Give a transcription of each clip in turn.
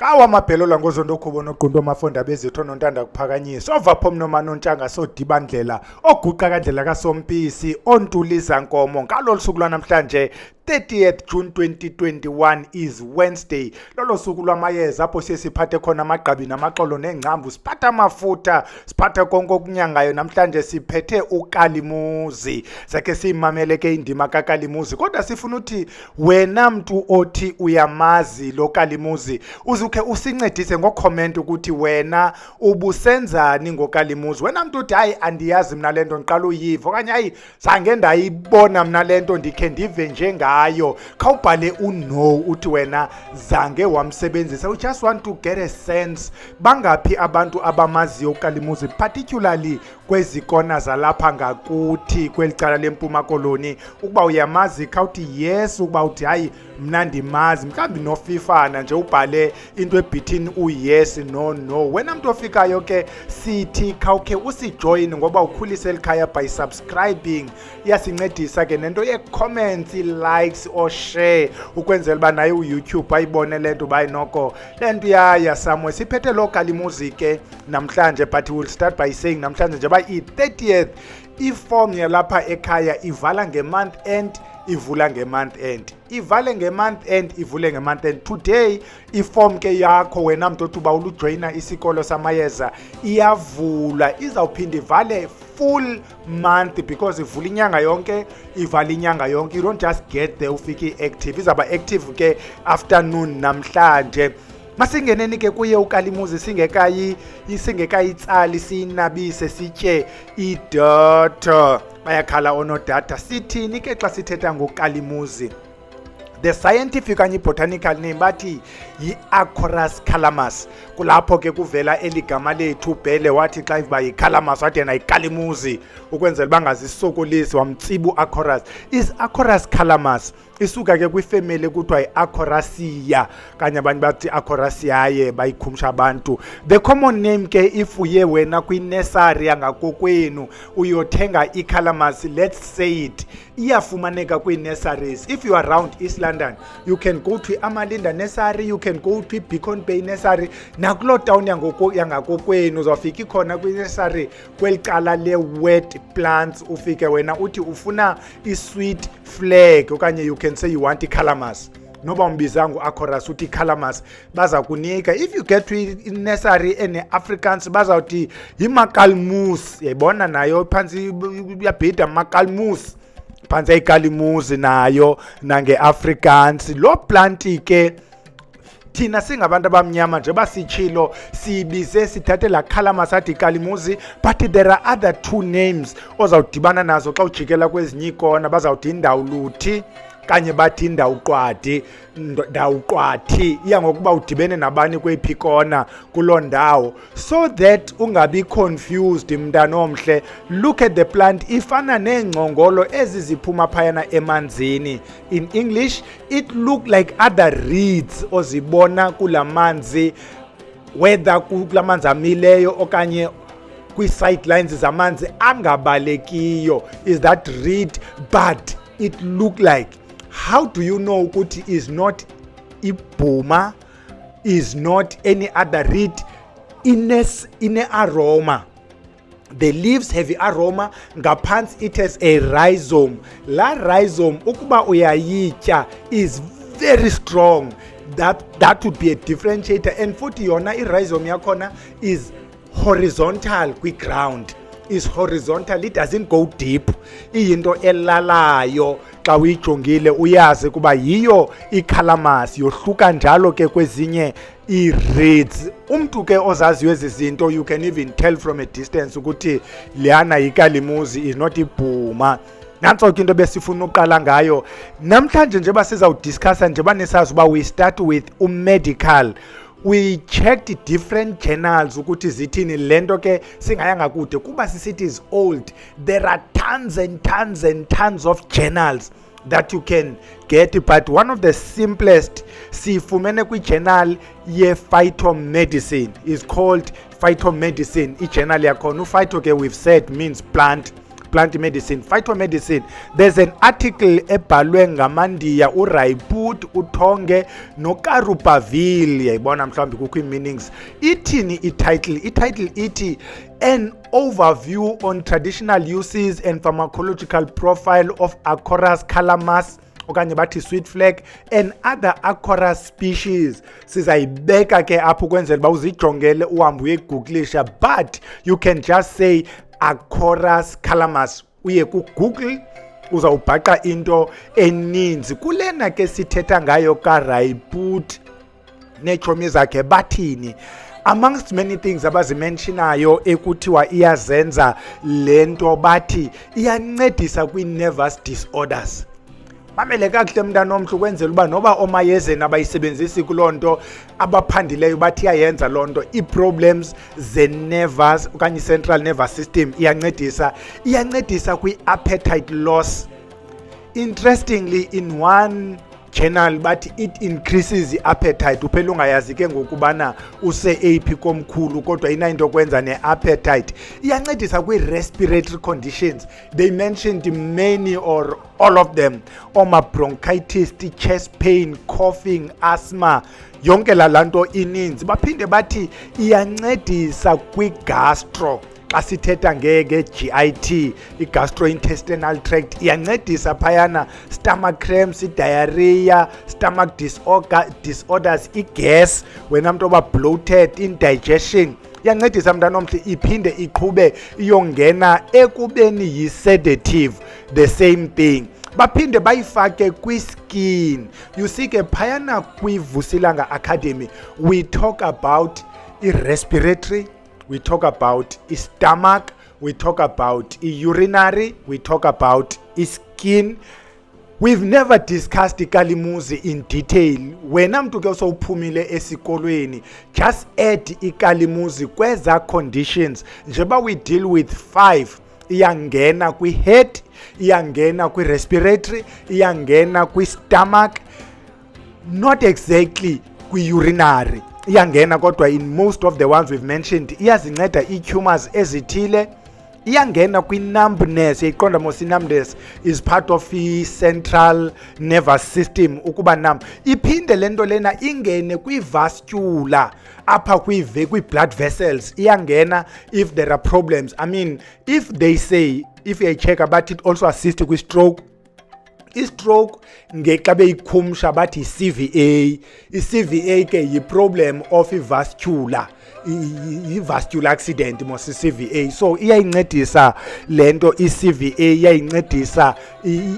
Kawa mabhelola ngozondo khubona oqondo amafunda bezitho nontanda kuphakanyiswa ovapho mnoma nontshanga sodibandlela oguqa kandlela kaSompisi ontulisa nkomo ngalolu suku lwanamhlanje 30th June 2021 is Wednesday. Lolo suku lwamayeza apho siphathe khona amagqabi namaxolo nengcambu, siphatha amafutha, siphatha konke okunyangayo. Namhlanje siphethe uKalimuzi. Sake simamele ke indima kaKalimuzi, kodwa sifuna uthi wena mntu othi uyamazi lo Kalimuzi uzuke usincedise ngocomment ukuthi wena ubusenzani ngoKalimuzi. Wena mntu uthi hayi andiyazi mina lento ngiqala uyiva okanye hayi zange ndayibona mina lento ndikhe ndive njengayo, khawubhale uno uthi wena zange wamsebenzisa. We just want to get a sense bangapi abantu abamaziyo uKalimuzi, particularly kwezikona zalapha ngakuthi kwelicala lempuma koloni. Ukuba uyamazi khawuthi yes, ukuba uthi hayi mna ndimazi mhlawumbi nofifana nje ubhale into ebitini yes no. Wena mntu ofikayo ke sithi khawukhe usijoin ngoba ukhulise elikhaya by subscribing. Iyasincedisa ke nento ye-comments, likes or share ukwenzela uba naye uYouTube ayibone lento bayinoko lento yaya somewhere. Siphethe lo Kalimuzi ke namhlanje, but we'll start by saying namhlanje nje ba i-30th iform yalapha ekhaya ivala nge-month end, ivula nge-month end, ivale nge-month end, ivule nge-month end. Today iform ke yakho wena mntu othi uba ulujoyina isikolo samayeza iyavula, izawuphinda ivale full month because ivula inyanga yonke, ivala inyanga yonke. You don't just get there ufike active, izaba active ke afternoon namhlanje. Masingeneni ke kuye uKalimuzi singekayitsali sinabise sitye idata. Bayakhala onodata. Sithini ke xa sithetha ngoKalimuzi? The scientific and botanical name bathi Calamus. Kulapho ke kuvela eligama lethu bhele wathi xa iba yiCalamus wathi yena yiKalimuzi ukwenzela bangazisokolisi wamtsibu Acorus. Is Acorus Calamus isuka ke kwifamily kuthiwa yiAcoraceae, kanye abantu bathi Acoraceae bayikhumsha abantu. The common name ke if uye wena kwi-nursery yangakokwenu uyothenga iCalamus, let's say it, iyafumaneka kwi-nurseries. If you are around East London, you can go to Amalinda nursery, you can go to Beacon Bay nursery. Nakulo town yangakokwenu uzawufika ikhona kwi-nursery kwelicala le-wet plants. Ufike wena uthi ufuna i-sweet flag okanye you can say you want iCalamus, noba umbizangu Acorus uthi Calamus baza kunika. If you get to nursery ene-Africans bazawuthi yimakalmus, yayibona nayo phansi uyabhida makalmus, phansi iKalimuzi nayo nange-Africans. Lo planti ke thina singabantu abamnyama nje basitshilo sibize sithathe la Calamus athi Kalimuzi, but there are other two names ozawudibana nazo xa ujikela kwezinye ikona. Bazawuthi indawo luthi kanye bathi indawo qwathi, iya ngokuba udibene nabani kweyiphi kona kuloo ndawo. So that ungabi confused mntana omhle, look at the plant, ifana neengcongolo ezi ziphuma phayana emanzini. In English it look like other reeds ozibona kulamanzi, whether kulamanzi amileyo okanye kwi-sidelines zamanzi angabalekiyo. Is that reed? But it look like, how do you know ukuthi is not ibhuma, is not any other reed? In aroma. The leaves have aroma, ngaphansi it has a rhizome. La rhizome ukuba uyayitya is very strong. That would be a differentiator. And futhi yona i-rhizome yakhona is horizontal kwi-ground, is horizontal, it doesn't go deep. Iyinto elalayo xa uyijongile uyazi kuba yiyo iCalamus. Yohluka njalo ke kwezinye i-reeds. Umntu ke ozaziyo ezi zinto, you can even tell from a distance ukuthi liyana yiKalimuzi, is not ibhuma. Nantso ke into besifuna uqala ngayo namhlanje nje basizawudiscussa nje banesazi uba we start with medical. We checked different journals ukuthi zithini lento ke singayanga kude kuba sisithi is old. There are tons and tons and tons of journals that you can get, but one of the simplest sifumene kwi-journal ye-phytomedicine is called phytomedicine. I-journal yakhona, phyto ke we've said means plant, plant medicine, phytomedicine. There's an article ebhalwe ngamandiya uRaiput, uThonge noKarupaville. Yayibona mhlawumbi kukho meanings. Ithini title ithi an overview on traditional uses and pharmacological profile of Acorus calamus okanye bathi sweet flag and other Acorus species. Sizayibeka ke apho kwenzela ba uzijongele uhambe uyegooglisha, but you can just say Acorus calamus. Uye ku Google uzawubhaqa into eninzi. Kulena ke sithetha ngayo kaRaiput nechomi zakhe bathini. Amongst many things abazimentionayo ekuthiwa iyazenza lento bathi iyancedisa kwi-nervous disorders. Mamele kakuhle mntana omhle ukwenzela uba noba omayezeni abayisebenzisi kulonto abaphandileyo bathi iyayenza lonto, i-problems ze-nervous okanye central nervous system iyancedisa kwi-appetite loss. Interestingly, in one journal but it increases the appetite. Uphela ungayazi ke ngokubana use-AP komkhulu kodwa inanto kwenza ne-appetite. Iyancedisa kwi-respiratory conditions. They mentioned many or all of them. Bronchitis, chest pain, coughing, asthma, yonke la lanto ininzi. Baphinde bathi iyancedisa kwi-gastro. Asithetha ngeke GIT, i-gastrointestinal tract, iyancedisa phayana stomach cramps, diarrhea, stomach disorders, i-gas, wena mntu oba bloated, indigestion. Iyancedisa mntana omhle iphinde iqhube iyongena ekubeni yi-sedative, the same thing. Baphinde bayifake kwi-skin. You see ke phayana kwi-Vusilanga Academy we talk about i-respiratory, we talk about stomach, we talk about urinary, we talk about skin. We've never discussed uKalimuzi in detail. Wena mntu ke usowuphumile esikolweni, just add uKalimuzi kweza conditions. Njeba we deal with 5. Iyangena kwi-head, iyangena kwi-respiratory, iyangena kwi-stomach, not exactly kwi-urinary. Iyangena kodwa in most of the ones we've mentioned iyazinceda i-tumors ezithile. Iyangena kwi-numbness. Yayiqonda mos i-numbness is part of i-central nervous system ukuba numb. Iphinde lento lena ingene kwi-vascular apha kwi-blood vessels. Iyangena if there are problems. I mean, if they say, if you check about it also assist kwi-stroke. I-stroke ngexa beyikhumsha bathi i-CVA. I-CVA ke yi-problem of i-vascular. I-vascular accident mos i-CVA. So iyayincedisa lento i-CVA, iyayincedisa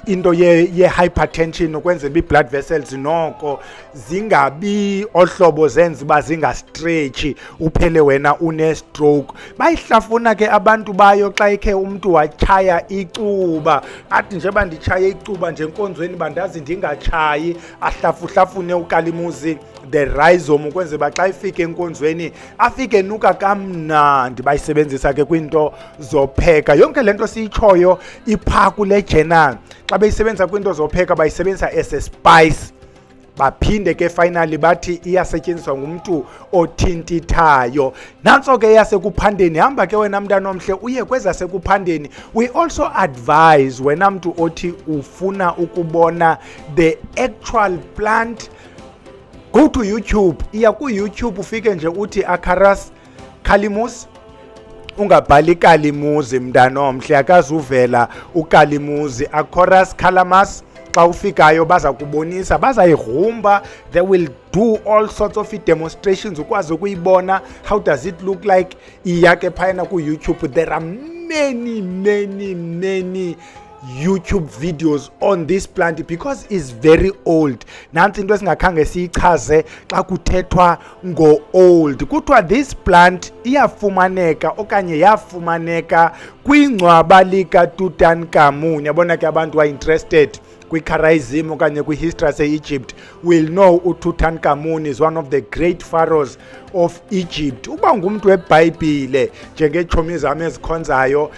into ye-hypertension ukwenzela i-blood vessels noko zingabi ohlobo zenza uba zinga-stretch uphele wena une-stroke. Bayihlafuna ke abantu bayo xa ikhe umntu watshaya icuba. Athi njeba nditshaya icuba nje enkonzweni bandazi ndingatshayi, ahlafuhlafune uKalimuzi the rhizome ukwenzela uba xa ifike enkonzweni afike nuka kamnandi. Bayisebenzisa ke kwinto zopheka. Yonke lento siyitshoyo ipha kule journal. Xa beyisebenzisa kwinto zopheka bayisebenzisa as a spice. Baphinde ke finally bathi iyasetyenziswa ngumuntu othintithayo. Nanso ke yasekuphandeni. Hamba ke wena mntana omhle uye kweza sekuphandeni. We also advise wena mntu othi ufuna ukubona the actual plant, go to YouTube. Iya ku YouTube ufike nje uthi Acorus calamus, ungabhali uKalimuzi mntana omhle, akazuvela uKalimuzi. Acorus calamus xa ufikayo baza kubonisa, bazayirhumba. They will do all sorts of demonstrations ukwazi ukuyibona. How does it look like? Iyake phayana ku YouTube. There are many YouTube videos on this plant because it's very old. Nansi into esingakhange siyichaze xa kuthethwa ngo-old. Kuthiwa this plant iyafumaneka okanye yafumaneka kwingcwaba likaTutankhamun. Yabona ke abantu are interested kwi-charism okanye kwi-history yase-Egypt will know uTutankhamun is one of the great pharaohs of Egypt. Uba ngumntu weBhayibhile njengeetshomi zam ezikhonzayo,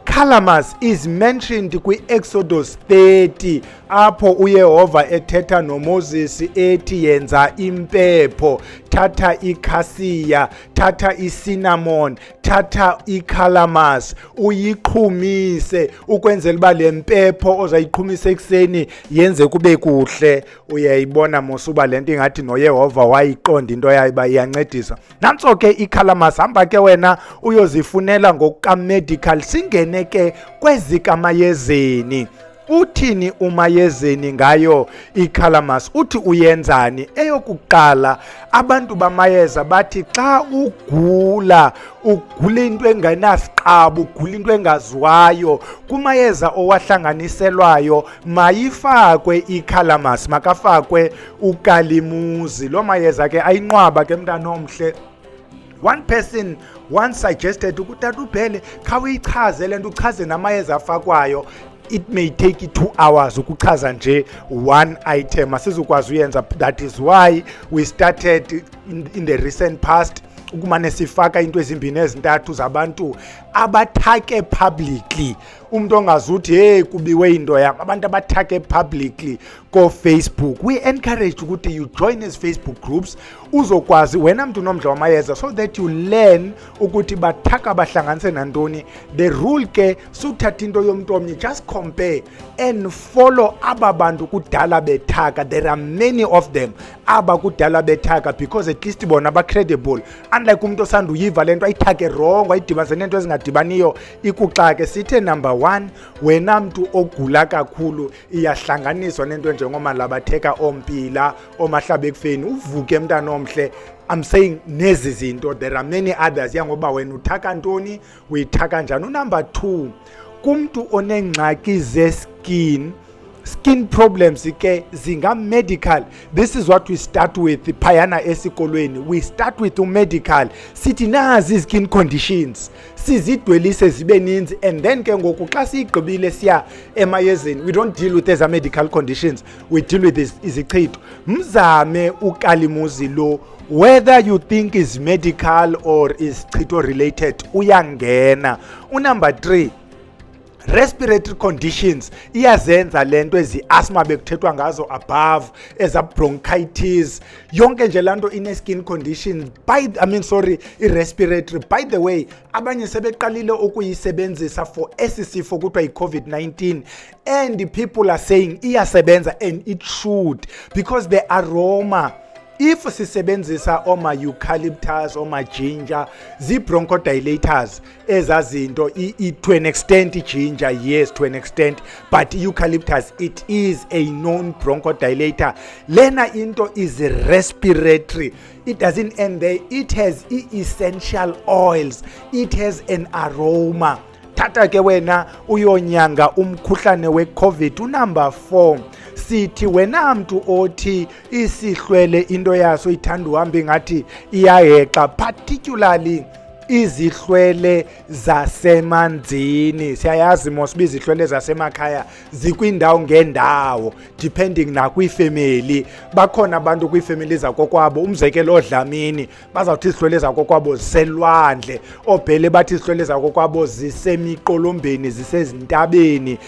Calamus is mentioned kwi-Exodus 30 apho uYehova ethetha noMoses ethi yenza impepho, thatha ikhasiya, thatha icinamon, thatha iCalamus, uyiqhumise ukwenzela uba le mpepho ozayiqhumisa ekseni yenze kube kuhle. Uyayibona mosuba lento ingathi noYehova wayiqonda into yayo ba iyancedisa. Nantso ke iCalamus, hamba ke wena uyozifunela ngokuka-medical. Singene ke kwezika Mayezeni. Uthini uMayezeni ngayo iCalamus? Uthi uyenzani? Eyokuqala, abantu bamayeza bathi xa ugula into engenasiqabu, ugula into engaziwayo, kumayeza owahlanganiselwayo mayifakwe iCalamus, makafakwe uKalimuzi. Lo mayeza ke ayinqwaba ke mntana omhle. One person once suggested ukuthi uphele khawuyichaze lento, uchaze namayeza afakwayo. It may take you 2 hours ukuchaza nje one item, asizukwazi uyenza. That is why we started in the recent past ukumane sifaka into ezimbini ezintathu zabantu abathake publicly. Umuntu ongazuthi hey kubiwe into yami, abantu abathake publicly ko Facebook. We encourage ukuthi you join as Facebook groups uzokwazi wena mntu nomdla wamayeza, so that you learn ukuthi bathaka bahlanganise nantoni. The rule ke suthatha into yomuntu omnye, just compare and follow aba bantu kudala bethaka. There are many of them aba kudala bethaka because at least bona ba credible, unlike umuntu osanda uyiva lento ayithake wrong, ayidibanise nento ezingadibaniyo ikuxake. Sithe number 1, wena mntu ogula kakhulu iyahlanganiswa nento njengoma labatheka ompila omahlaba ekufeni, uvuke mntana omhle. I'm saying nezi zinto, there are many others yangoba wena uthaka ntoni, uyithaka njani. Number 2, kumntu onengxaki skin problems ke zinga medical. This is what we start with phayana esikolweni. We start with medical, sithi nazi skin conditions sizidwelise zibe ninzi, and then ke ngoku xa sigqibile siya emayezeni, we don't deal with eza medical conditions, we deal with izichitho. Mzame uKalimuzi lo, whether you think is medical or is chitho related, uyangena. Number 3, respiratory conditions iyazenza lento ezi-asthma bekuthethwa ngazo above, eza bronchitis, yonke nje lanto ine-skin condition i-respiratory. By the way, abanye sebeqalile ukuyisebenzisa for esi sifo kuthiwa yi-COVID-19, and people are saying iyasebenza, and it should, because the aroma, if sisebenzisa uKalimuzi, ginger, zi-bronchodilators, ezazinto, to an extent ginger, yes, to an extent, but uKalimuzi, it is a known bronchodilator. Lena into is respiratory. It doesn't end there. It has essential oils. It has an aroma. Tata ke wena uyonyanga umkhuhlane we-COVID. Number 4, sithi wena mntu othi isihlwele into yaso ithanda uhambe ngathi iyahexa, particularly izihlwele zasemanzini. Siyayazi mos bizihlwele zasemakhaya zikwindawo ngendawo depending na kwifamily. Bakhona abantu kwifamily zakokwabo, umzekelo oDlamini bazawuthi izihlwele zakokwabo ziselwandle, obhele bathi izihlwele zakokwabo zisemiqolombeni, zisezintabeni,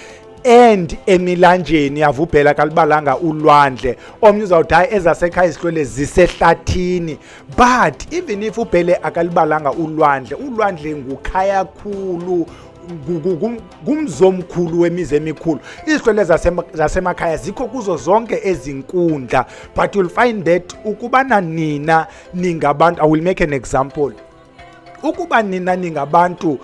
and emilanjeni yavubhela kalibalanga ulwandle. Omnye uzawuthi hayi ezasekhaya izihlwele zisehlathini. But even if ubhele akalibalanga ulwandle ngukhaya khulu, ngumzomkhulu wemizi emikhulu. Izihlwele zasemakhaya zikho kuzo zonke ezinkundla, but you'll find that ukubana nina ningabantu, I will make an example. Ukuba nina ningabantu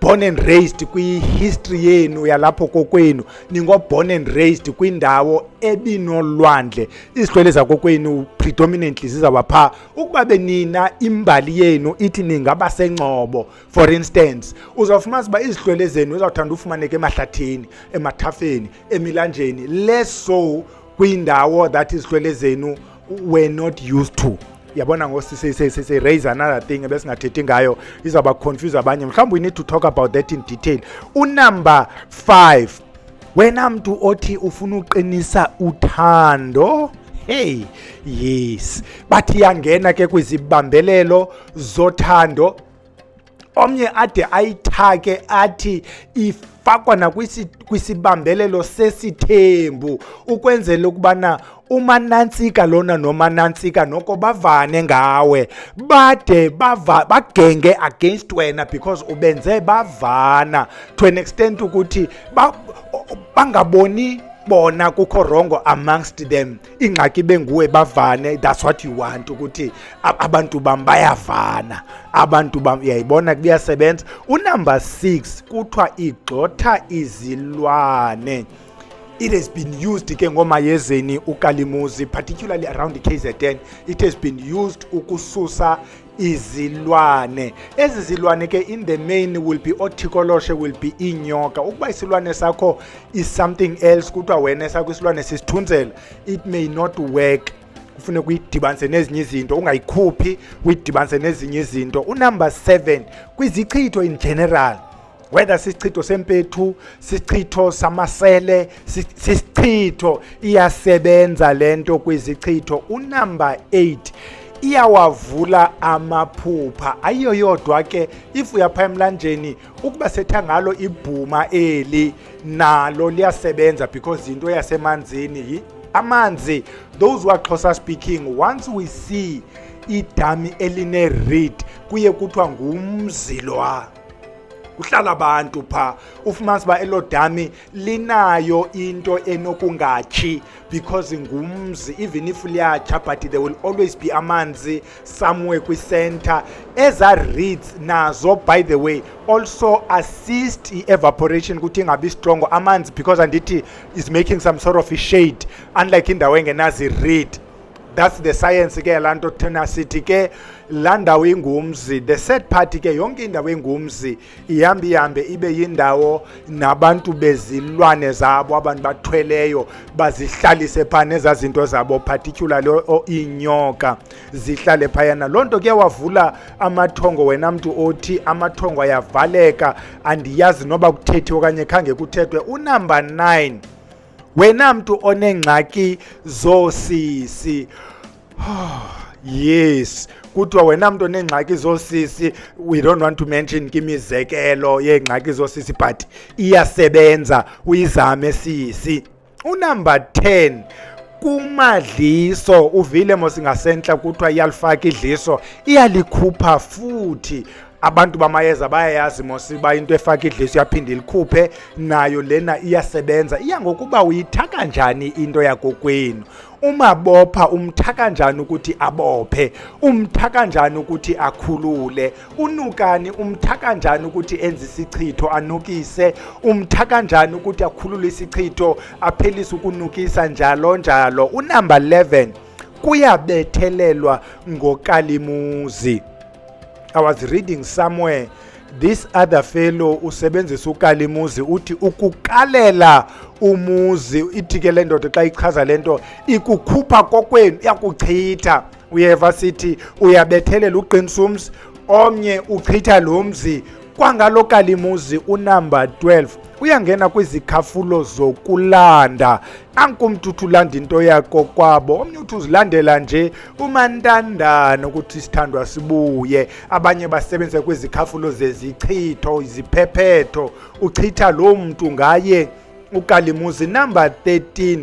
born and raised kwi-history yenu yalapho kokwenu, ningo born and raised kwindawo ebinolwandle, izihlwele zakokwenu predominantly zizawapha. Ukuba benina imbali yenu ithi ningaba sengcobo, for instance, uzawufumana uba izihlwele zenu uzawuthanda ufumaneka emahlathini, emathafeni, emilanjeni, less so kwindawo that izihlwele zenu were not used to. Yabona ngosise raise another thing ebesingathethi ngayo izaba confuse abanye. Mhlawumbe we need to talk about that in detail. Number 5, wena mntu othi ufuna uqinisa uthando, hey, yes, but iyangena ke kwizibambelelo zothando. omnye ade ayithake athi ifakwa nakwisibambelelo sesithembu ukwenzela ukubana umanantsika lona nomanantsika noko bavane ngawe bade bagenge against wena because ubenze bavana to an extent ukuthi bangaboni bona kukho rongo amongst them ingxaki benguwe bavane. That's what you want, ukuthi abantu bam bayavana, abantu bam uyayibona kuyasebenza. Unumber 6 kuthiwa igxotha izilwane. It has been used ke ngomayezeni uKalimuzi, particularly around the KZN. It has been used ukususa izilwane. Ezi zilwane ke in the main will be otikoloshe, will be inyoka. Ukuba isilwane sakho is something else, kuthiwa wena sakho isilwane sisithunzela, it may not work. Kufune kuyidibanise nezinye izinto, ungayikhuphi uyidibanise nezinye izinto. Unumber 7 kwizichitho in general, whether sisichitho sempethu, sisichitho samasele, sisichitho, iyasebenza lento kwizichitho. Unumber 8 iyawavula amaphupha. Ayiyo yodwa ke, if uyapha emlanjeni ukuba setha ngalo ibhuma eli nalo liyasebenza because into yasemanzini amanzi. Those who are Xhosa speaking, once we see idami eline reed kuye kuthiwa ngumzilwa, kuhlala abantu pha. Ufumanise ba elo dami linayo into enokungachi because ngumzi, even if liyatsha, but there will always be amanzi somewhere kwi-center. Eza reeds nazo, by the way, also assist evaporation ukuthi ingabi strong amanzi, because andithi is making some sort of a shade, unlike indawo engenazi reed. That's the science ke lanto thina sithi ke landawo ingumzi. The sad part ke yonke indawo engumzi ihambe ibe yindawo nabantu bezilwane zabo, abantu bathweleyo bazihlalise phana ezazinto zabo, particularly inyoka zihlale phayana. Lonto ke wavula amathongo, wena mntu othi amathongo ayavaleka andiyazi noba kuthethe okanye khange kuthethwe. Unumber 9 wena mntu onengxaki zosisi. Yes, kuthiwa wena mntu onengxaki zosisi, we don't want to mention imizekelo yeengxaki zosisi, but iyasebenza, uyizame sisi. Unumber 10 kumadliso, uvile mosingasentla kuthiwa iyalifaka idliso, iyalikhupha futhi. Abantu bamayeza bayayazi mosiba into efaka idliso yaphinda ilikhuphe, nayo lena iyasebenza. Iya ngokuba uyithaka njani into yakokwenu. Umabopha umthaka njani ukuthi abophe, umthaka njani ukuthi akhulule, unukani umthaka njani ukuthi enze isichitho anukise, umthaka njani ukuthi akhulule isichitho aphelise ukunukisa, njalo njalo. Unumber 11 kuyabethelelwa ngoKalimuzi. I was reading somewhere, this other fellow usebenzisa uKalimuzi uthi ukukalela umuzi. Ithi ke le ndoda xa ichaza lento ikukhupha kokwenu, iyakuchitha. Uyeva sithi uyabethelela uqinisa umzi, omnye uchitha lo mzi. Kwangalo Kalimuzi unumber 12 uyangena kwizikhafulo zokulanda. Ankumntu ulanda into yakho kwabo, omnye uthi uzilandela nje umantandana ukuthi sithandwa sibuye. Abanye basebenza kwizikhafulo zezichitho, iziphephetho, uchitha lo mntu ngaye uKalimuzi. Number 13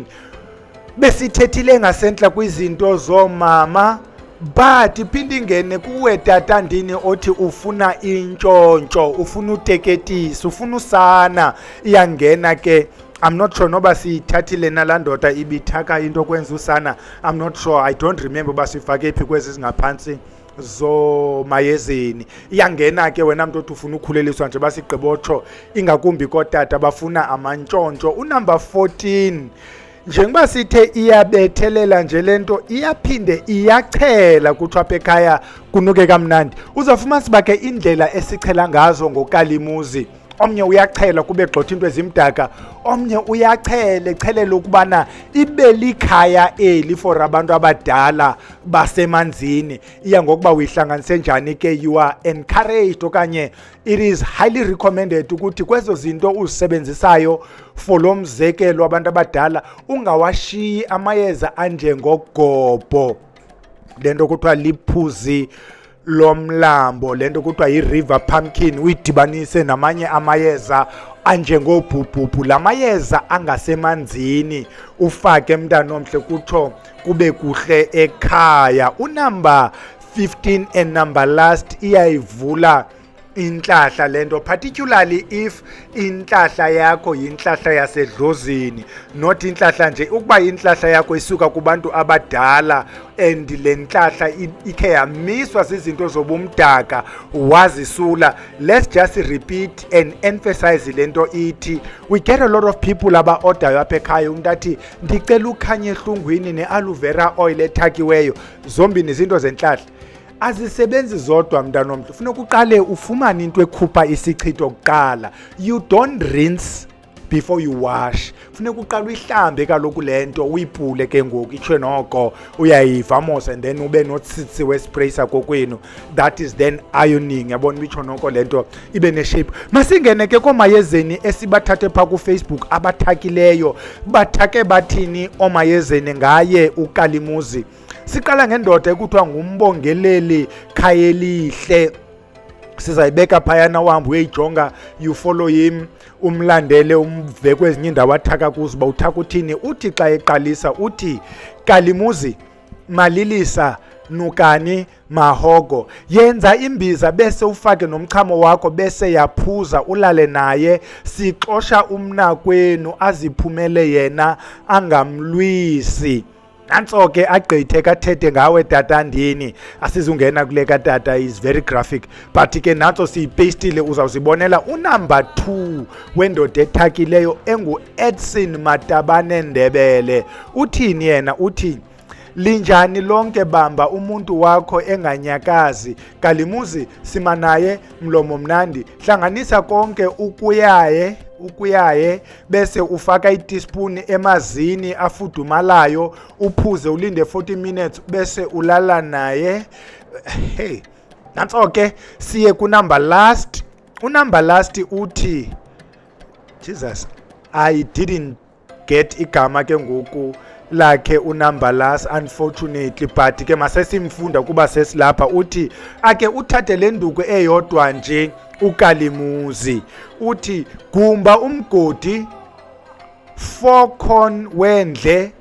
besithethile ngasentla kwizinto zomama, but iphinde ingene kuwe tata ndini othi ufuna intshontsho, ufuna uteketisi, ufuna usana. Iyangena ke, I'm not sure noba siyithathile nalandoda ibithaka into kwenza usana. I'm not sure, I don't remember basifake phi kwezi singaphansi zo mayezeni. Iyangena ke wena mntu othi ufuna ukhuleliswa nje basigqibotsho, ingakumbi kotata bafuna amantshontsho. Unumber 14 njengoba sithe iyabethelela nje lento, iyaphinde iyachela kuthiwa apha ekhaya kunuke kamnandi. Uzawufumana siba ke indlela esichela ngazo ngoKalimuzi, omnye uyachela kube gxotha into ezimdaka, omnye uyachela echelela ukubana ibe likhaya eli for abantu abadala basemanzini. Iya ngokuba uyihlanganise njani ke, you are encouraged okanye it is highly recommended ukuthi kwezo zinto uzisebenzisayo for lo mzekelo abantu abadala ungawashiyi amayeza anjengogobho, lento kuthiwa liphuzi lomlambo lento kuthiwa yi-river pumpkin uyidibanise namanye amayeza anjengobhubhubhu, la mayeza angasemanzini ufake mntana omhle kutsho kube kuhle ekhaya. Unumber 15 and number last iyayivula inhlahla lento, particularly if inhlahla yakho yinhlahla yasedlozini, not inhlahla nje ukuba inhlahla yakho isuka kubantu abadala and le nhlahla ikhe yamiswa zizinto zobumdaka wazisula. Let's just repeat and emphasize lento ithi we get a lot of people aba order apha ekhaya umuntu athi ndicela ukhanye ehlungwini ne-aloe vera oil ethakiweyo, zombini izinto zenhlahla azisebenzi zodwa mntana omntu. Funeka uqale ufumane into ekhupha isichitho kuqala. You don't rinse before you wash. Funeka uqale uyihlambe kaloku lento uyipule ke ngoku itshe noko uyayivamos and then ube notsitsi wespray sakho kwenu. That is then ironing. Yabona itsho noko lento ibe ne-shape. Masingene ke komayezeni esibathathe pha ku-Facebook abathakileyo. Bathake bathini omayezeni ngaye uKalimuzi. Siqala ngendoda ekuthiwa ngumbongeleli khayelihle. Sizayibeka phayana uhambe uyeyijonga, you follow him, umlandele umve kwezinye indawo athaka kuzo uba uthaka uthini. Uthi xa eqalisa uthi Kalimuzi malilisa nukani mahogo, yenza imbiza bese ufake nomchamo wakho bese yaphuza ulale naye, sixosha umnakwenu aziphumele yena angamlwisi. Nanso ke agqithe kathethe ngawe tatandini. Asizungena kule katata, is very graphic, but ke nanso siyipastile uzawuzibonela unumber 2 wendoda ethakileyo engu-Edson Matabane Ndebele. Uthini yena? Uthi linjani lonke bamba umuntu wakho enganyakazi, Kalimuzi sima naye mlomo mnandi, hlanganisa konke ukuyaye bese ufaka i-teaspoon emazini afudumalayo, uphuze ulinde 40 minutes bese ulala naye. Hey, nanso ke siye kunumber last. Unumber last uthi Jesus, I didn't get igama ke ngoku lakhe unumber last unfortunately, but ke masesimfunda kuba sesilapha. Uthi ake uthathe le nduku eyodwa nje uKalimuzi. Uthi gumba umgodi 4 khon wendle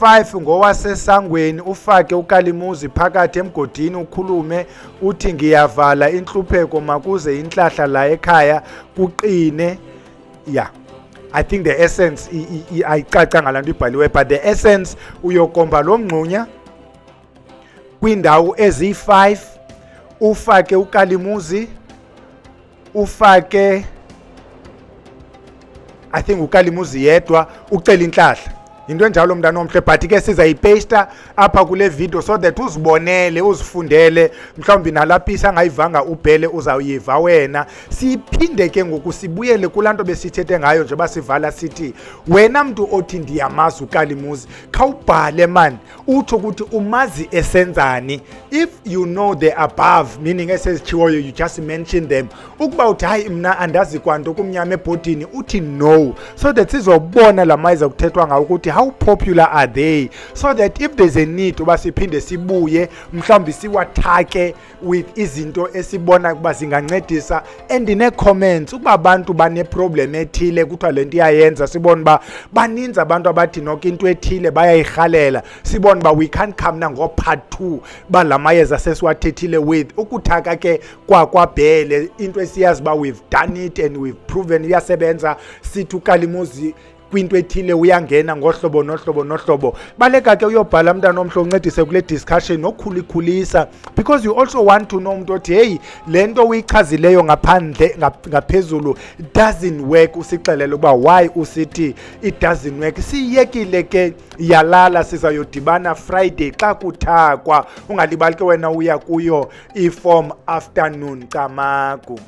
5 ngowasesangweni, ufake uKalimuzi phakathi emgodini ukhulume uthi ngiyavala inhlupheko makuze inhlahla la ekhaya kuqine. Yeah, I think the essence ayicaca ngalanto ibhaliwe, but the essence uyokomba lo mngxunya kwindawo ezi5, ufake uKalimuzi, ufake I think uKalimuzi yedwa, ucela inhlahla. Into enjalo mntana omhle, but ke sizayipasta apha kule video so that uzibonele uzifundele, mhlawumbi nalaphisa angayivanga ubhele uzawuyiva wena. Siphinde ke ngoku sibuyele kulanto besithethe ngayo nje basivala sithi wena mntu othi ndiyamazi uKalimuzi khawubhale man uthi ukuthi umazi esenzani. If you know the above, meaning esezitshiwoyo you just mention them. Ukuba uthi hayi mna andazi kwanto kumnyama ebhodini, uthi no, so that sizobona lamayeza kuthethwa ngawo ukuthi how popular are they, so that if there's a need uba siphinde sibuye mhlawumbi siwathake with izinto esibona kuba zingancedisa. And ne-comments ukuba abantu bane-problem ethile kuthiwa le nto iyayenza, sibona uba baninzi abantu abathi noko into ethile bayayirhalela, sibona uba we can't come na ngo-part 2 ba la mayeza sesiwathethile with ukuthaka ke kwakwabhele into esiyazi uba we've done it and we've proven iyasebenza. Sithi uKalimuzi kwinto ethile uyangena ngohlobo nohlobo. Baleka ke uyobhala mntana omhle uncedise kule discussion nokhulikhulisa, because you also want to know umuntu othi hey lento uyichazileyo ngaphandle ngaphezulu doesn't work, usixelele uba why usithi it doesn't work. Siyekile ke yalala, sizayodibana Friday xa kuthakwa. Ungalibali ke wena uya kuyo i-form afternoon camagu.